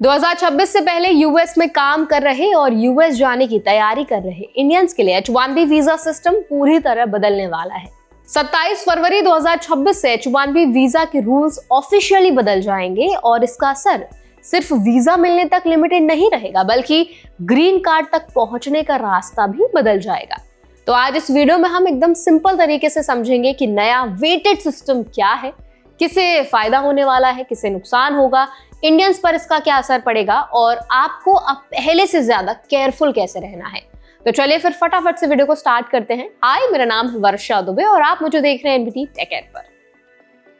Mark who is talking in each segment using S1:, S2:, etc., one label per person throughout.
S1: 2026 से पहले यूएस में काम कर रहे और यूएस जाने की तैयारी कर रहे इंडियंस के लिए H1B वीजा सिस्टम पूरी तरह बदलने वाला है। 27 फरवरी 2026 से H1B वीजा के रूल्स ऑफिशियली बदल जाएंगे और इसका असर सिर्फ वीजा मिलने तक लिमिटेड नहीं रहेगा, बल्कि ग्रीन कार्ड तक पहुंचने का रास्ता भी बदल जाएगा। तो आज इस वीडियो में हम एकदम सिंपल तरीके से समझेंगे कि नया वेटेड सिस्टम क्या है, किसे फायदा होने वाला है, किसे नुकसान होगा, इंडियंस पर इसका क्या असर पड़ेगा और आपको अब पहले से ज्यादा केयरफुल कैसे रहना है। तो चलिए फिर फटाफट से वीडियो को स्टार्ट करते हैं। हाय, मेरा नाम है वर्षा दुबे और आप मुझे देख रहे हैं एनबीटी टेक एड पर।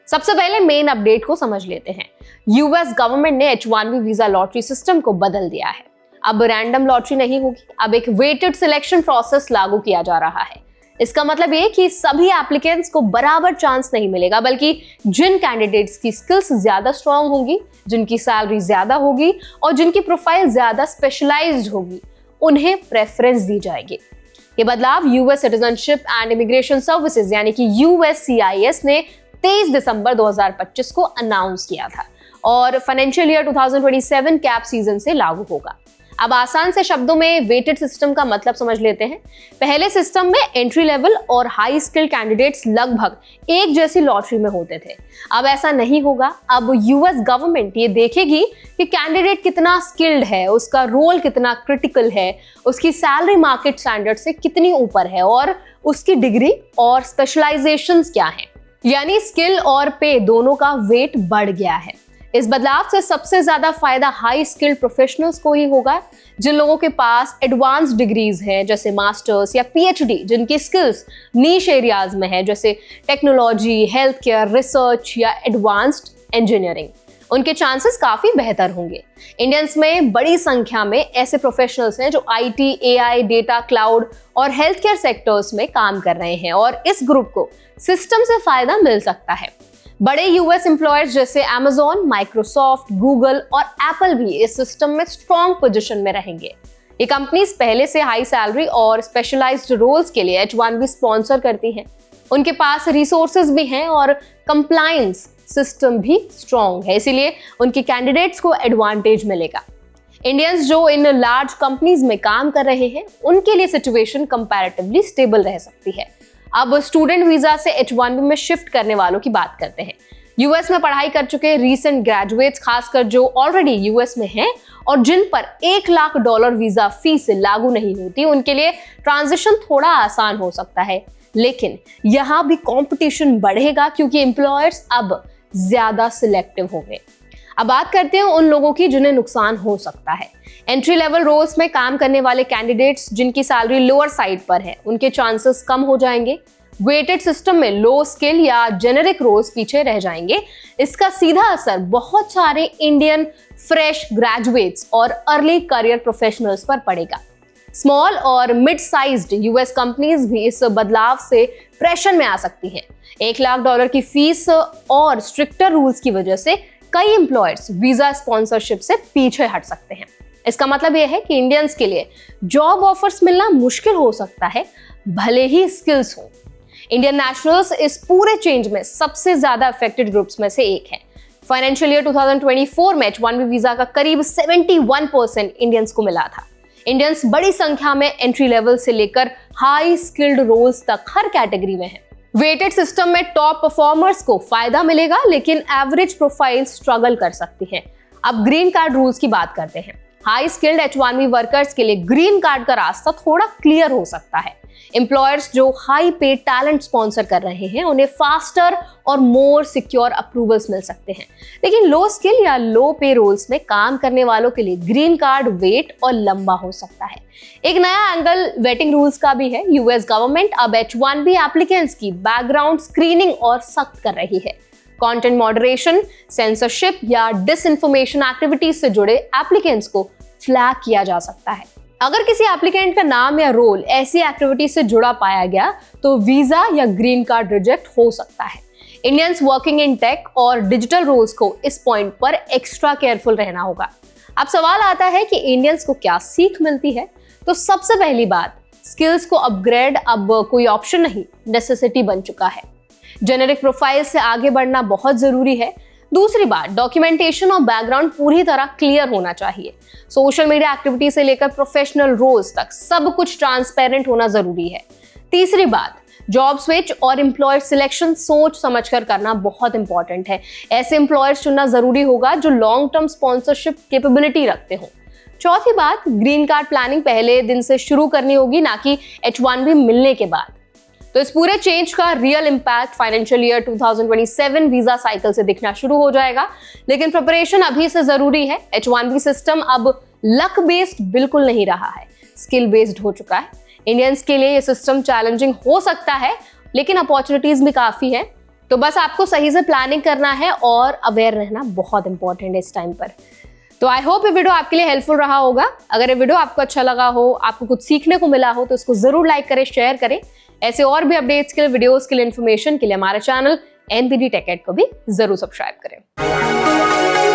S1: सबसे पहले मेन अपडेट को समझ लेते हैं। यूएस गवर्नमेंट ने H1B वीजा लॉटरी सिस्टम को बदल दिया है। अब रैंडम लॉटरी नहीं होगी, अब एक वेटेड सिलेक्शन प्रोसेस लागू किया जा रहा है। इसका मतलब ये कि सभी एप्लीकेंट्स को बराबर चांस नहीं मिलेगा, बल्कि जिन कैंडिडेट्स की स्किल्स ज्यादा स्ट्रांग होंगी, जिनकी सैलरी ज्यादा होगी और जिनकी प्रोफाइल ज्यादा स्पेशलाइज्ड होगी, उन्हें प्रेफरेंस दी जाएगी। ये बदलाव US citizenship and immigration services यानी कि USCIS ने 23 दिसंबर 2025 को अनाउंस किया था और फाइनेंशियल ईयर 2027 कैप सीजन से लागू होगा। अब आसान से शब्दों में वेटेड सिस्टम का मतलब समझ लेते हैं। पहले सिस्टम में एंट्री लेवल और हाई स्किल्ड कैंडिडेट्स लगभग एक जैसी लॉटरी में होते थे। अब ऐसा नहीं होगा। अब यूएस गवर्नमेंट ये देखेगी कि कैंडिडेट कितना स्किल्ड है, उसका रोल कितना क्रिटिकल है, उसकी सैलरी मार्केट स्टैंडर्ड से कितनी ऊपर है और उसकी डिग्री और स्पेशलाइजेशंस क्या हैं। यानी स्किल और पे दोनों का वेट बढ़ गया है। इस बदलाव से सबसे ज्यादा फायदा हाई स्किल्ड प्रोफेशनल्स को ही होगा, जिन लोगों के पास एडवांस डिग्रीज हैं जैसे मास्टर्स या PhD, जिनकी स्किल्स नीश एरियाज में है जैसे टेक्नोलॉजी, हेल्थ केयर, रिसर्च या एडवांस्ड इंजीनियरिंग। उनके चांसेस काफी बेहतर होंगे। इंडियंस में बड़ी संख्या में ऐसे प्रोफेशनल्स हैं जो IT, AI, डेटा, क्लाउड और हेल्थ केयर सेक्टर्स में काम कर रहे हैं और इस ग्रुप को सिस्टम से फायदा मिल सकता है। बड़े यूएस एम्प्लॉयर्स जैसे Amazon, माइक्रोसॉफ्ट, गूगल और एप्पल भी इस सिस्टम में स्ट्रॉन्ग पोजीशन में रहेंगे। ये कंपनीज पहले से हाई सैलरी और स्पेशलाइज्ड रोल्स के लिए H1B स्पॉन्सर करती हैं। उनके पास रिसोर्सेज भी हैं और कंप्लायंस सिस्टम भी स्ट्रॉन्ग है, इसीलिए उनके कैंडिडेट्स को एडवांटेज मिलेगा। इंडियंस जो इन लार्ज कंपनीज में काम कर रहे हैं, उनके लिए सिचुएशन कंपैरेटिवली स्टेबल रह सकती है। अब स्टूडेंट वीजा से H1B में शिफ्ट करने वालों की बात करते हैं। यूएस में पढ़ाई कर चुके रीसेंट ग्रेजुएट्स, खासकर जो ऑलरेडी यूएस में हैं और जिन पर $1 लाख वीजा फीस लागू नहीं होती, उनके लिए ट्रांजिशन थोड़ा आसान हो सकता है। लेकिन यहाँ भी कंपटीशन बढ़ेगा क्योंकि एम्प्लॉयर्स अब ज्यादा सिलेक्टिव होंगे। अब बात करते हैं उन लोगों की जिन्हें नुकसान हो सकता है। एंट्री लेवल रोल्स में काम करने वाले कैंडिडेट्स जिनकी सैलरी लोअर साइड पर है, उनके चांसेस कम हो जाएंगे। वेटेड सिस्टम में लो स्किल या जेनेरिक रोल्स पीछे रह जाएंगे। इसका सीधा असर बहुत सारे इंडियन फ्रेश ग्रेजुएट्स और अर्ली करियर प्रोफेशनल्स पर पड़ेगा। स्मॉल और मिड साइज्ड यूएस कंपनीज भी इस बदलाव से प्रेशर में आ सकती हैं। $1 लाख की फीस और स्ट्रिक्टर रूल्स की वजह से कई एम्प्लॉयर्स वीजा स्पॉन्सरशिप से पीछे हट सकते हैं। इसका मतलब यह है कि इंडियंस के लिए जॉब ऑफर्स मिलना मुश्किल हो सकता है, भले ही स्किल्स हो। इंडियन नेशनल्स इस पूरे चेंज में सबसे ज्यादा अफेक्टेड ग्रुप्स में से एक है। फाइनेंशियल ईयर 2024 में H1B वीजा का करीब 71% इंडियंस को मिला था। इंडियंस बड़ी संख्या में एंट्री लेवल से लेकर हाई स्किल्ड रोल्स तक हर कैटेगरी में है। वेटेड सिस्टम में टॉप परफॉर्मर्स को फायदा मिलेगा, लेकिन एवरेज प्रोफाइल स्ट्रगल कर सकती है। अब ग्रीन कार्ड रूल्स की बात करते हैं। हाई स्किल्ड H1B वर्कर्स के लिए ग्रीन कार्ड का रास्ता थोड़ा क्लियर हो सकता है। एम्प्लॉयर्स जो हाई पे टैलेंट स्पॉन्सर कर रहे हैं, उन्हें फास्टर और मोर सिक्योर अप्रूवल्स मिल सकते हैं। लेकिन लो स्किल या लो पे रोल्स में काम करने वालों के लिए ग्रीन कार्ड वेट और लंबा हो सकता है। एक नया एंगल वेटिंग रूल्स का भी है। यूएस गवर्नमेंट अब H1B एप्लीकेंट्स की बैकग्राउंड स्क्रीनिंग और सख्त कर रही है। कंटेंट मॉडरेशन, सेंसरशिप या डिसइंफॉर्मेशन एक्टिविटीज से जुड़े एप्लीकेंट्स को फ्लैग किया जा सकता है। अगर किसी एप्लीकेंट का नाम या रोल ऐसी एक्टिविटी से जुड़ा पाया गया तो वीजा या ग्रीन कार्ड रिजेक्ट हो सकता है। इंडियंस वर्किंग इन टेक और डिजिटल रोल्स को इस पॉइंट पर एक्स्ट्रा केयरफुल रहना होगा। अब सवाल आता है कि इंडियंस को क्या सीख मिलती है। तो सबसे पहली बात, स्किल्स को अपग्रेड अब कोई ऑप्शन नहीं, नेसेसिटी बन चुका है। जेनेरिक प्रोफाइल से आगे बढ़ना बहुत जरूरी है। दूसरी बात, डॉक्यूमेंटेशन और बैकग्राउंड पूरी तरह क्लियर होना चाहिए। सोशल मीडिया एक्टिविटी से लेकर प्रोफेशनल रोल्स तक सब कुछ ट्रांसपेरेंट होना जरूरी है। तीसरी बात, जॉब स्विच और एम्प्लॉयर सिलेक्शन सोच समझकर करना बहुत इंपॉर्टेंट है। ऐसे एम्प्लॉयर्स चुनना जरूरी होगा जो लॉन्ग टर्म स्पॉन्सरशिप कैपेबिलिटी रखते हो। चौथी बात, ग्रीन कार्ड प्लानिंग पहले दिन से शुरू करनी होगी, ना कि H1B मिलने के बाद। तो इस पूरे चेंज का real impact financial year 2027 visa cycle से दिखना शुरू हो जाएगा, लेकिन प्रिपरेशन अभी से जरूरी है। H1B सिस्टम अब लक बेस्ड बिल्कुल नहीं रहा है, स्किल बेस्ड हो चुका है। इंडियंस के लिए ये सिस्टम चैलेंजिंग हो सकता है, लेकिन अपॉर्चुनिटीज भी काफी है। तो बस आपको सही से प्लानिंग करना है और अवेयर रहना बहुत इंपॉर्टेंट है इस टाइम पर। तो आई होप ये वीडियो आपके लिए हेल्पफुल रहा होगा। अगर ये वीडियो आपको अच्छा लगा हो, आपको कुछ सीखने को मिला हो, तो इसको जरूर लाइक करें, शेयर करें। ऐसे और भी अपडेट्स के लिए, वीडियोस के लिए, इन्फॉर्मेशन के लिए हमारे चैनल NPD Tech Ed को भी जरूर सब्सक्राइब करें।